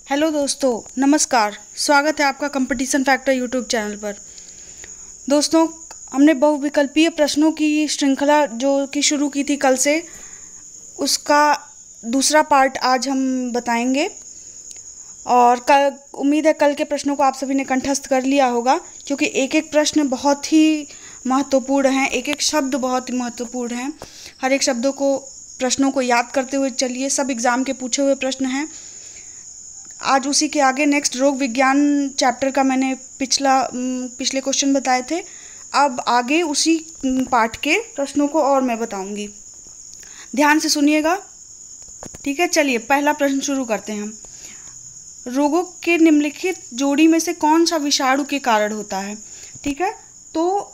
Hello दोस्तों, नमस्कार। स्वागत है आपका कंपटीशन फैक्टर यूट्यूब चैनल पर। दोस्तों, हमने बहुविकल्पीय प्रश्नों की श्रृंखला जो कि शुरू की थी कल से, उसका दूसरा पार्ट आज हम बताएंगे। और कल उम्मीद है कल के प्रश्नों को आप सभी ने कंठस्थ कर लिया होगा, क्योंकि एक एक प्रश्न बहुत ही महत्वपूर्ण हैं, एक एक शब्द बहुत ही महत्वपूर्ण हैं। हर एक शब्दों को प्रश्नों को याद करते हुए चलिए। सब एग्ज़ाम के पूछे हुए प्रश्न हैं। आज उसी के आगे नेक्स्ट रोग विज्ञान चैप्टर का मैंने पिछले क्वेश्चन बताए थे। अब आगे उसी पाठ के प्रश्नों को और मैं बताऊंगी। ध्यान से सुनिएगा, ठीक है। चलिए पहला प्रश्न शुरू करते हैं हम। रोगों के निम्नलिखित जोड़ी में से कौन सा विषाणु के कारण होता है? ठीक है, तो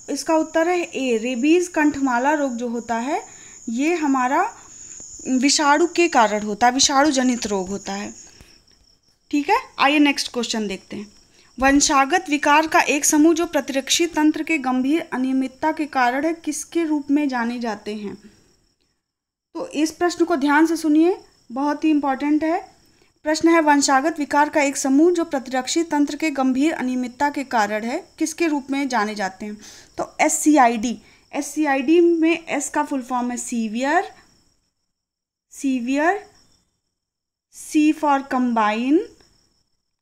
इसका उत्तर है ए, रेबीज कंठमाला रोग जो होता है ये हमारा विषाणु के कारण होता है, विषाणु जनित रोग होता है। ठीक है, आइए नेक्स्ट क्वेश्चन देखते हैं। वंशागत विकार का एक समूह जो प्रतिरक्षी तंत्र के गंभीर अनियमितता के कारण है, किसके रूप में जाने जाते हैं? तो इस प्रश्न को ध्यान से सुनिए, बहुत ही इंपॉर्टेंट है। प्रश्न है, वंशागत विकार का एक समूह जो प्रतिरक्षी तंत्र के गंभीर अनियमितता के कारण है, किसके रूप में जाने जाते हैं? तो SCID। SCID में S का फुल फॉर्म है severe, C for combine,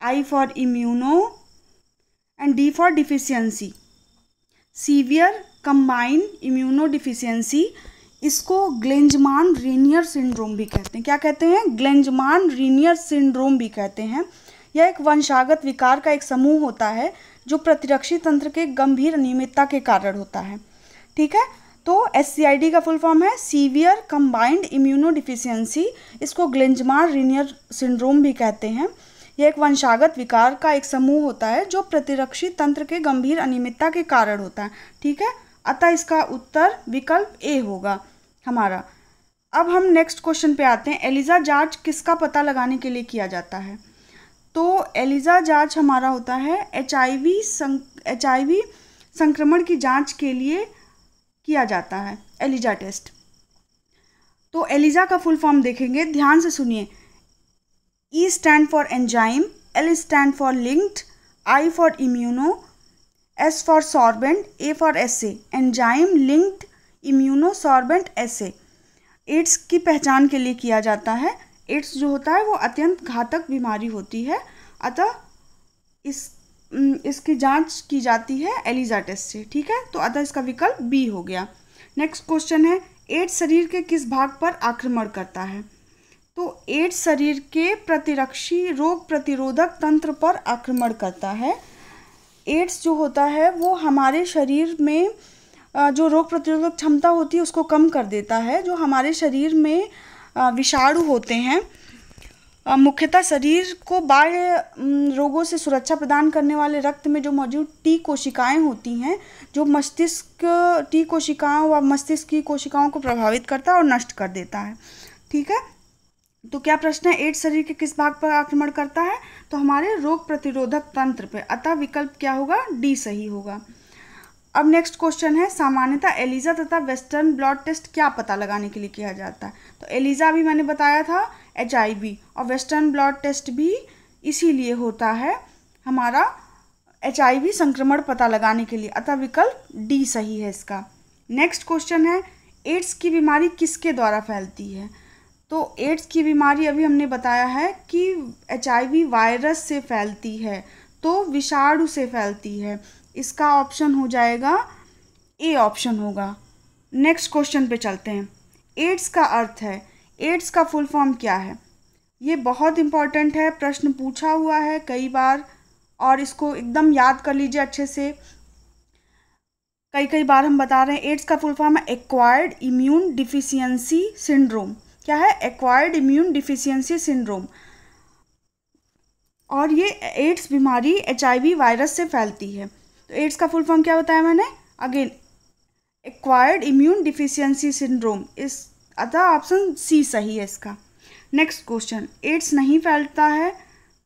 I for immuno and D for deficiency. Severe combine immuno deficiency, इसको ग्लेंजमान रीनियर सिंड्रोम भी कहते हैं। क्या कहते हैं? ग्लेंजमान रीनियर सिंड्रोम भी कहते हैं। यह एक वंशागत विकार का एक समूह होता है जो प्रतिरक्षी तंत्र के गंभीर अनियमितता के कारण होता है। ठीक है, तो SCID का फुल फॉर्म है सीवियर कंबाइंड इम्यूनो डिफिशियंसी, इसको ग्लेंजमान रीनियर सिंड्रोम भी कहते हैं। यह एक वंशागत विकार का एक समूह होता है जो प्रतिरक्षी तंत्र के गंभीर अनियमितता के कारण होता है। ठीक है, अतः इसका उत्तर विकल्प ए होगा हमारा। अब हम नेक्स्ट क्वेश्चन पे आते हैं। एलिजा जांच किसका पता लगाने के लिए किया जाता है? तो एलिजा जांच हमारा होता है HIV संक्रमण की जांच के लिए किया जाता है, एलिजा टेस्ट। तो एलिजा का फुल फॉर्म देखेंगे, ध्यान से सुनिए। E stand for enzyme, L stand for linked, I for immuno, S for sorbent, A for assay. Enzyme linked immuno sorbent assay AIDS की पहचान के लिए किया जाता है। एड्स जो होता है वो अत्यंत घातक बीमारी होती है, अतः इसकी जांच की जाती है एलिजा टेस्ट से। ठीक है, तो अतः इसका विकल्प बी हो गया। नेक्स्ट क्वेश्चन है, एड्स शरीर के किस भाग पर आक्रमण करता है? तो एड्स शरीर के प्रतिरक्षी रोग प्रतिरोधक तंत्र पर आक्रमण करता है। एड्स जो होता है वो हमारे शरीर में जो रोग प्रतिरोधक क्षमता होती है उसको कम कर देता है। जो हमारे शरीर में विषाणु होते हैं, मुख्यतः शरीर को बाह्य रोगों से सुरक्षा प्रदान करने वाले रक्त में जो मौजूद टी कोशिकाएं होती हैं, जो मस्तिष्क टी कोशिकाओं व मस्तिष्क की कोशिकाओं को प्रभावित करता है और नष्ट कर देता है। ठीक है, तो क्या प्रश्न है, एड्स शरीर के किस भाग पर आक्रमण करता है? तो हमारे रोग प्रतिरोधक तंत्र पे, अतः विकल्प क्या होगा? डी सही होगा। अब नेक्स्ट क्वेश्चन है, सामान्यतः एलिजा तथा वेस्टर्न ब्लॉट टेस्ट क्या पता लगाने के लिए किया जाता है? तो एलिजा भी मैंने बताया था HIV, और वेस्टर्न ब्लॉट टेस्ट भी इसीलिए होता है हमारा HIV संक्रमण पता लगाने के लिए, अतः विकल्प डी सही है इसका। नेक्स्ट क्वेश्चन है, एड्स की बीमारी किसके द्वारा फैलती है? तो एड्स की बीमारी अभी हमने बताया है कि HIV वायरस से फैलती है, तो विषाणु से फैलती है। इसका ऑप्शन हो जाएगा ए, ऑप्शन होगा। नेक्स्ट क्वेश्चन पे चलते हैं। एड्स का अर्थ है, एड्स का फुल फॉर्म क्या है? ये बहुत इंपॉर्टेंट है, प्रश्न पूछा हुआ है कई बार, और इसको एकदम याद कर लीजिए अच्छे से। कई बार हम बता रहे हैं। एड्स का फुल फॉर्म है एक्वायर्ड इम्यून डिफिशियंसी सिंड्रोम। क्या है? Acquired immune deficiency syndrome. और ये एड्स बीमारी HIV वायरस से फैलती है। तो एड्स का फुल फॉर्म क्या बताया मैंने? Again acquired immune deficiency syndrome, इस अतः ऑप्शन सी सही है इसका। नेक्स्ट क्वेश्चन, एड्स नहीं फैलता है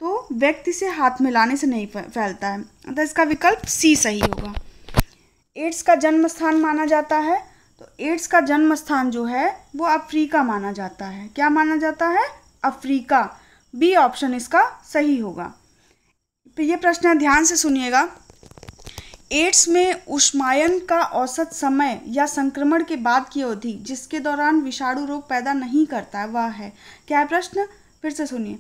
तो व्यक्ति से हाथ मिलाने से नहीं फैलता है, अतः इसका विकल्प सी सही होगा। एड्स का जन्म स्थान माना जाता है, तो एड्स का जन्म स्थान जो है वो अफ्रीका माना जाता है। क्या माना जाता है? अफ्रीका। बी ऑप्शन इसका सही होगा। ये प्रश्न ध्यान से सुनिएगा। एड्स में ऊष्मायन का औसत समय या संक्रमण के बाद की अवधि जिसके दौरान विषाणु रोग पैदा नहीं करता है वह है, क्या है प्रश्न, फिर से सुनिए।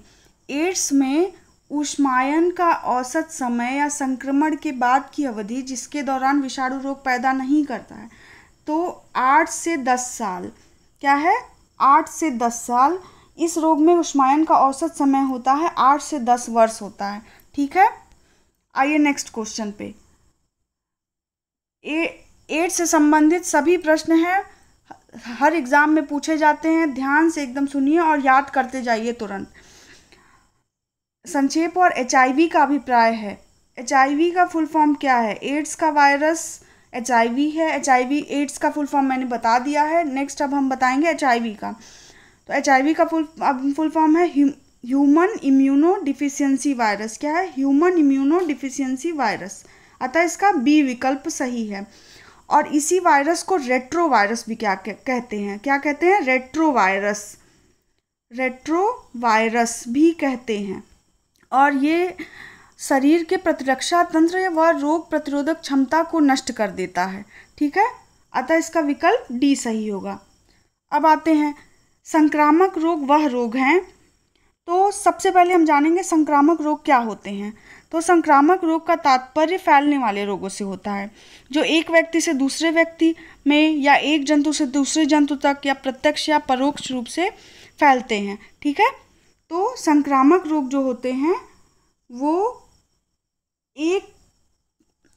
एड्स में ऊष्मायन का औसत समय या संक्रमण के बाद की अवधि जिसके दौरान विषाणु रोग पैदा नहीं करता है, तो 8 से 10 साल, क्या है, 8 से 10 साल। इस रोग में ऊष्मायन का औसत समय होता है 8 से 10 वर्ष होता है, ठीक है। आइए नेक्स्ट क्वेश्चन पे। एड्स से संबंधित सभी प्रश्न हैं, हर एग्जाम में पूछे जाते हैं, ध्यान से एकदम सुनिए और याद करते जाइए तुरंत। संक्षेप और HIV का अभिप्राय है। HIV का फुल फॉर्म क्या है? एड्स का वायरस HIV है। HIV एड्स का फुल फॉर्म मैंने बता दिया है। नेक्स्ट अब हम बताएंगे HIV का। तो HIV का फुल फॉर्म है ह्यूमन इम्यूनो डिफिशियंसी वायरस। क्या है? Human immuno deficiency virus. अतः इसका बी विकल्प सही है। और इसी वायरस को रेट्रो वायरस भी क्या कहते हैं? क्या कहते हैं? रेट्रो वायरस भी कहते हैं। और ये शरीर के प्रतिरक्षा तंत्र व रोग प्रतिरोधक क्षमता को नष्ट कर देता है, ठीक है। अतः इसका विकल्प डी सही होगा। अब आते हैं संक्रामक रोग वह रोग हैं। तो सबसे पहले हम जानेंगे संक्रामक रोग क्या होते हैं। तो संक्रामक रोग का तात्पर्य फैलने वाले रोगों से होता है जो एक व्यक्ति से दूसरे व्यक्ति में या एक जंतु से दूसरे जंतु तक या प्रत्यक्ष या परोक्ष रूप से फैलते हैं, ठीक है। तो संक्रामक रोग जो होते हैं वो एक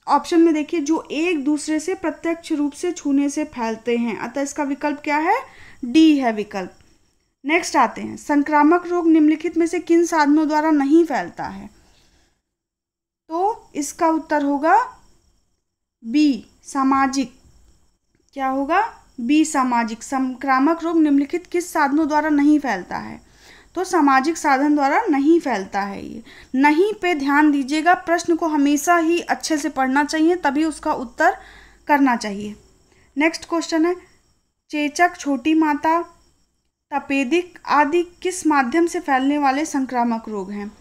ऑप्शन में देखिए, जो एक दूसरे से प्रत्यक्ष रूप से छूने से फैलते हैं। अतः इसका विकल्प क्या है? डी है विकल्प। नेक्स्ट आते हैं संक्रामक रोग निम्नलिखित में से किन साधनों द्वारा नहीं फैलता है? तो इसका उत्तर होगा बी सामाजिक। क्या होगा? बी सामाजिक। संक्रामक रोग निम्नलिखित किस साधनों द्वारा नहीं फैलता है? तो सामाजिक साधन द्वारा नहीं फैलता है। ये नहीं पे ध्यान दीजिएगा, प्रश्न को हमेशा ही अच्छे से पढ़ना चाहिए तभी उसका उत्तर करना चाहिए। नेक्स्ट क्वेश्चन है चेचक, छोटी माता, तपेदिक आदि किस माध्यम से फैलने वाले संक्रामक रोग हैं?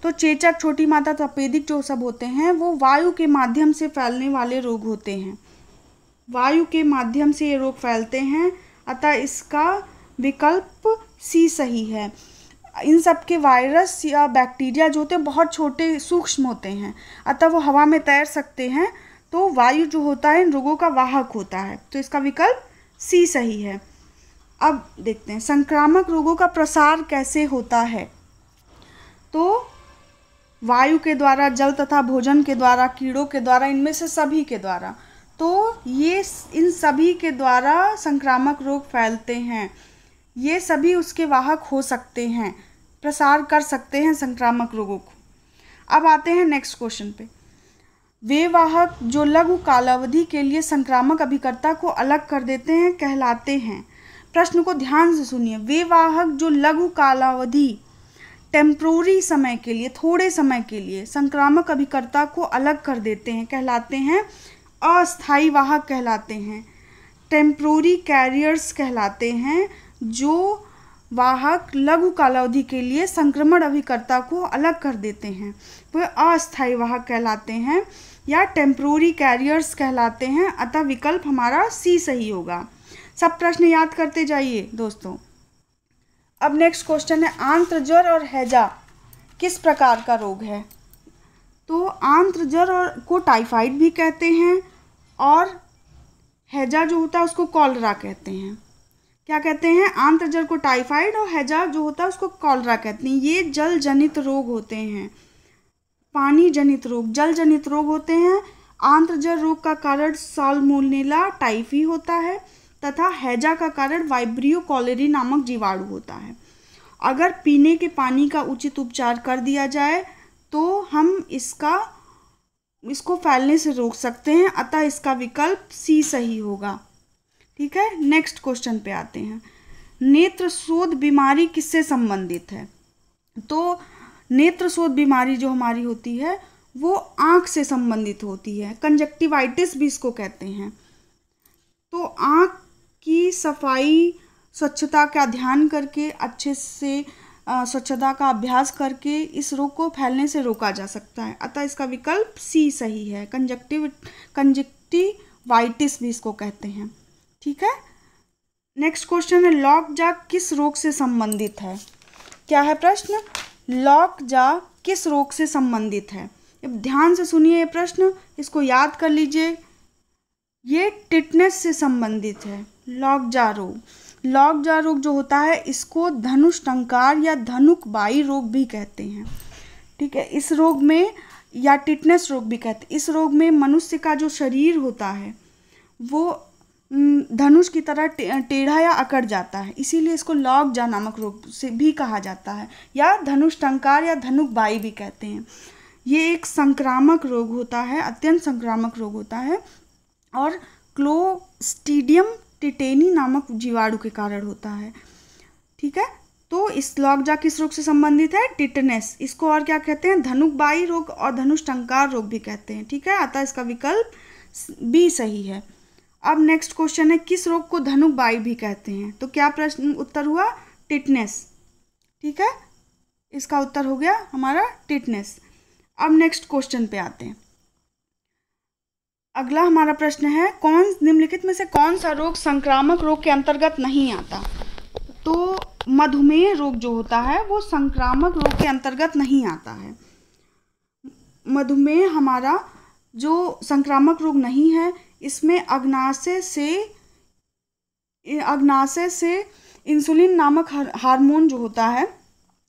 तो चेचक, छोटी माता, तपेदिक जो सब होते हैं वो वायु के माध्यम से फैलने वाले रोग होते हैं। वायु के माध्यम से ये रोग फैलते हैं। अतः इसका विकल्प सी सही है। इन सब के वायरस या बैक्टीरिया जो होते हैं बहुत छोटे सूक्ष्म होते हैं, अतः वो हवा में तैर सकते हैं। तो वायु जो होता है इन रोगों का वाहक होता है। तो इसका विकल्प सी सही है। अब देखते हैं संक्रामक रोगों का प्रसार कैसे होता है। तो वायु के द्वारा, जल तथा भोजन के द्वारा, कीड़ों के द्वारा, इनमें से सभी के द्वारा। तो ये इन सभी के द्वारा संक्रामक रोग फैलते हैं। ये सभी उसके वाहक हो सकते हैं, प्रसार कर सकते हैं संक्रामक रोगों को। अब आते हैं नेक्स्ट क्वेश्चन पे। वे वाहक जो लघु कालावधि के लिए संक्रामक अभिकर्ता को अलग कर देते हैं कहलाते हैं। प्रश्न को ध्यान से सुनिए। वे वाहक जो लघु कालावधि, टेम्पोररी समय के लिए, थोड़े समय के लिए संक्रामक अभिकर्ता को अलग कर देते हैं कहलाते हैं अस्थायी वाहक कहलाते हैं। टेम्पोररी कैरियर्स कहलाते हैं जो वाहक लघु कालावधि के लिए संक्रमण अभिकर्ता को अलग कर देते हैं, वे अस्थायी वाहक कहलाते हैं या टेम्पोररी कैरियर्स कहलाते हैं। अतः विकल्प हमारा सी सही होगा। सब प्रश्न याद करते जाइए दोस्तों। अब नेक्स्ट क्वेश्चन है आंत्र ज्वर और हैजा किस प्रकार का रोग है? तो आंत्र ज्वर और को टाइफाइड भी कहते हैं और हैजा जो होता है उसको कॉलरा कहते हैं। क्या कहते हैं? आंत्र ज्वर को टाइफाइड और हैजा जो होता है उसको कॉलरा कहते हैं। ये जल जनित रोग होते हैं, पानी जनित रोग, जल जनित रोग होते हैं। आंत्र ज्वर रोग का कारण साल्मोनेला टाइफी होता है तथा हैजा का कारण वाइब्रियो कॉलेरी नामक जीवाणु होता है। अगर पीने के पानी का उचित उपचार कर दिया जाए तो हम इसको फैलने से रोक सकते हैं। अतः इसका विकल्प सी सही होगा, ठीक है। नेक्स्ट क्वेश्चन पे आते हैं। नेत्र शोथ बीमारी किससे संबंधित है? तो नेत्र शोथ बीमारी जो हमारी होती है वो आँख से संबंधित होती है, कंजक्टिवाइटिस भी इसको कहते हैं। तो आँख की सफाई, स्वच्छता का ध्यान करके अच्छे से स्वच्छता का अभ्यास करके इस रोग को फैलने से रोका जा सकता है। अतः इसका विकल्प सी सही है। कंजक्टिवाइटिस भी इसको कहते हैं। ठीक है, नेक्स्ट क्वेश्चन है लॉकजा किस रोग से संबंधित है। क्या है प्रश्न? लॉकजा किस रोग से संबंधित है। अब ध्यान से सुनिए ये प्रश्न, इसको याद कर लीजिए। ये टिटनेस से संबंधित है। लॉकजा रोग, लॉकजा रोग जो होता है इसको धनुष टंकार या धनुकबाई रोग भी कहते हैं। ठीक है, इस रोग में या टिटनेस रोग भी कहते हैं। इस रोग में मनुष्य का जो शरीर होता है वो धनुष की तरह टेढ़ा या अकड़ जाता है, इसीलिए इसको लॉकजा नामक रोग से भी कहा जाता है, या धनुष टंकार या धनुकबाई भी कहते हैं। ये एक संक्रामक रोग होता है, अत्यंत संक्रामक रोग होता है और क्लोस्ट्रीडियम टिटेनी नामक जीवाणु के कारण होता है। ठीक है, तो इस लॉकजा किस रोग से संबंधित है? टिटनेस। इसको और क्या कहते हैं? धनुकबाई रोग और धनुष टंकार रोग भी कहते हैं। ठीक है, अतः इसका विकल्प बी सही है। अब नेक्स्ट क्वेश्चन है किस रोग को धनुकबाई भी कहते हैं। तो क्या प्रश्न उत्तर हुआ? टिटनेस। ठीक है, इसका उत्तर हो गया हमारा टिटनेस। अब नेक्स्ट क्वेश्चन पे आते हैं। अगला हमारा प्रश्न है निम्नलिखित में से कौन सा रोग संक्रामक रोग के अंतर्गत नहीं आता। तो मधुमेह रोग जो होता है वो संक्रामक रोग के अंतर्गत नहीं आता है। मधुमेह हमारा जो संक्रामक रोग नहीं है, इसमें अग्नाशय से इंसुलिन नामक हार्मोन जो होता है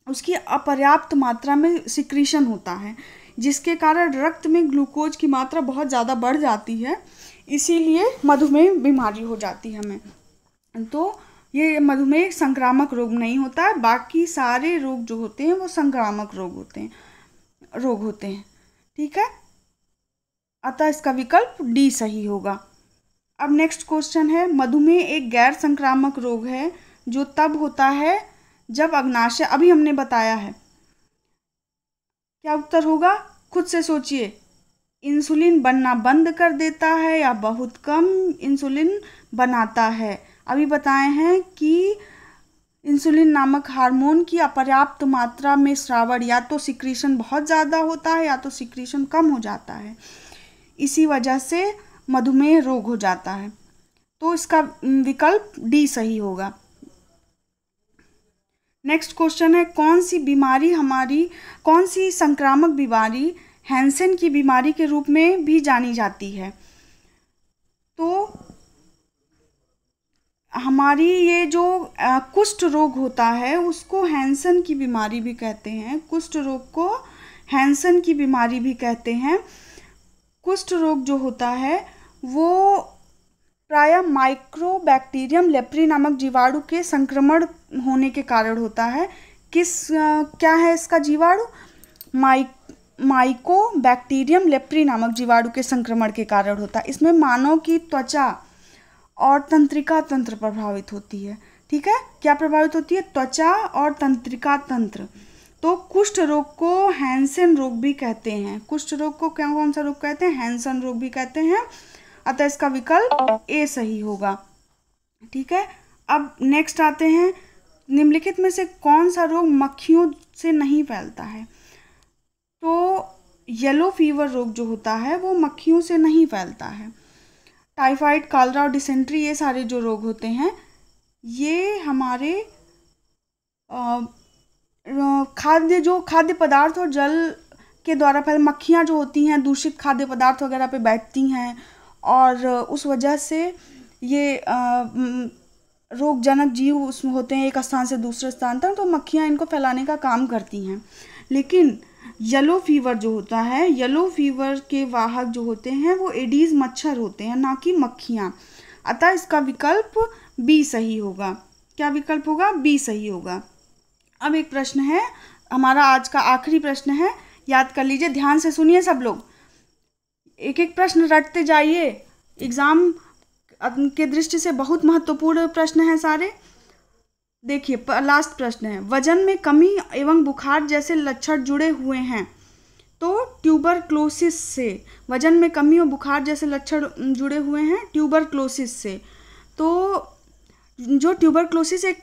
उसकी अपर्याप्त मात्रा में सिक्रीशन होता है, जिसके कारण रक्त में ग्लूकोज की मात्रा बहुत ज़्यादा बढ़ जाती है, इसीलिए मधुमेह बीमारी हो जाती है हमें। तो ये मधुमेह संक्रामक रोग नहीं होता है, बाकी सारे रोग जो होते हैं वो संक्रामक रोग होते हैं। ठीक है, अतः इसका विकल्प डी सही होगा। अब नेक्स्ट क्वेश्चन है मधुमेह एक गैर संक्रामक रोग है जो तब होता है जब अग्नाशय, अभी हमने बताया है। क्या उत्तर होगा? खुद से सोचिए। इंसुलिन बनना बंद कर देता है या बहुत कम इंसुलिन बनाता है। अभी बताए हैं कि इंसुलिन नामक हार्मोन की अपर्याप्त मात्रा में स्रावण, या तो सिक्रीशन बहुत ज़्यादा होता है या तो सिक्रीशन कम हो जाता है, इसी वजह से मधुमेह रोग हो जाता है। तो इसका विकल्प डी सही होगा। नेक्स्ट क्वेश्चन है कौन सी संक्रामक बीमारी हैंसेन की बीमारी के रूप में भी जानी जाती है। तो हमारी ये जो कुष्ठ रोग होता है उसको हैंसेन की बीमारी भी कहते हैं। कुष्ठ रोग को हैंसेन की बीमारी भी कहते हैं। कुष्ठ रोग जो होता है वो प्रायः माइक्रोबैक्टीरियम लेप्री नामक जीवाणु के संक्रमण होने के कारण होता है। क्या है इसका जीवाणु? माइकोबैक्टीरियम लेप्री नामक जीवाणु के संक्रमण के कारण होता है। इसमें मानव की त्वचा और तंत्रिका तंत्र प्रभावित होती है। ठीक है, क्या प्रभावित होती है? त्वचा और तंत्रिका तंत्र। तो कुष्ठ रोग को हैंसेन रोग भी कहते हैं। कुष्ठ रोग को कौन सा रोग कहते हैं? हैंसेन रोग भी कहते हैं। अतः इसका विकल्प ए सही होगा। ठीक है, अब नेक्स्ट आते हैं निम्नलिखित में से कौन सा रोग मक्खियों से नहीं फैलता है। तो येलो फीवर रोग जो होता है वो मक्खियों से नहीं फैलता है। टाइफाइड, कॉलरा और डिसेंट्री, ये सारे जो रोग होते हैं ये हमारे खाद्य पदार्थ और जल के द्वारा फैल, मक्खियाँ जो होती हैं दूषित खाद्य पदार्थ वगैरह पे बैठती हैं और उस वजह से ये रोगजनक जीव उसमें होते हैं एक स्थान से दूसरे स्थान तक, तो मक्खियाँ इनको फैलाने का काम करती हैं। लेकिन येलो फीवर जो होता है, येलो फीवर के वाहक जो होते हैं वो एडीज मच्छर होते हैं, ना कि मक्खियाँ। अतः इसका विकल्प बी सही होगा। क्या विकल्प होगा? बी सही होगा। अब एक प्रश्न है हमारा आज का आखिरी प्रश्न है, याद कर लीजिए, ध्यान से सुनिए सब लोग, एक एक प्रश्न रटते जाइए। एग्जाम के दृष्टि से बहुत महत्वपूर्ण प्रश्न हैं सारे। देखिए लास्ट प्रश्न है, वजन में कमी एवं बुखार जैसे लक्षण जुड़े हुए हैं तो ट्यूबरक्लोसिस से, वजन में कमी और बुखार जैसे लक्षण जुड़े हुए हैं ट्यूबरक्लोसिस से, तो जो ट्यूबरक्लोसिस एक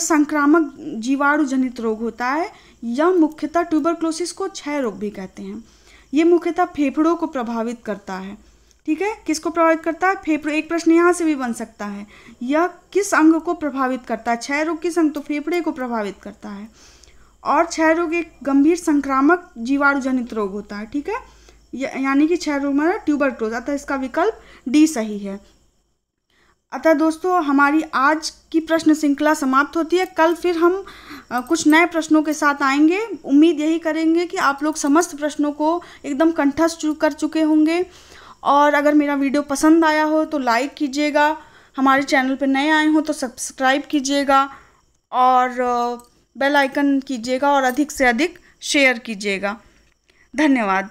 संक्रामक जीवाणु जनित रोग होता है। यह मुख्यतः ट्यूबरक्लोसिस को क्षय रोग भी कहते हैं। ये मुख्यतः फेफड़ों को प्रभावित करता है। ठीक है, किसको प्रभावित करता है? फेफड़े। एक प्रश्न यहाँ से भी बन सकता है, यह किस अंग को प्रभावित करता है? क्षय रोग किस अंग? तो फेफड़े को प्रभावित करता है। और क्षय रोग एक गंभीर संक्रामक जीवाणु जनित रोग होता है। ठीक है, यानी कि क्षय रोग में ट्यूबरक्लोज, अतः इसका विकल्प डी सही है। अतः दोस्तों, हमारी आज की प्रश्न श्रृंखला समाप्त होती है। कल फिर हम कुछ नए प्रश्नों के साथ आएंगे। उम्मीद यही करेंगे कि आप लोग समस्त प्रश्नों को एकदम कंठस्थ कर चुके होंगे। और अगर मेरा वीडियो पसंद आया हो तो लाइक कीजिएगा, हमारे चैनल पर नए आए हो तो सब्सक्राइब कीजिएगा और बेल आइकन कीजिएगा और अधिक से अधिक शेयर कीजिएगा। धन्यवाद।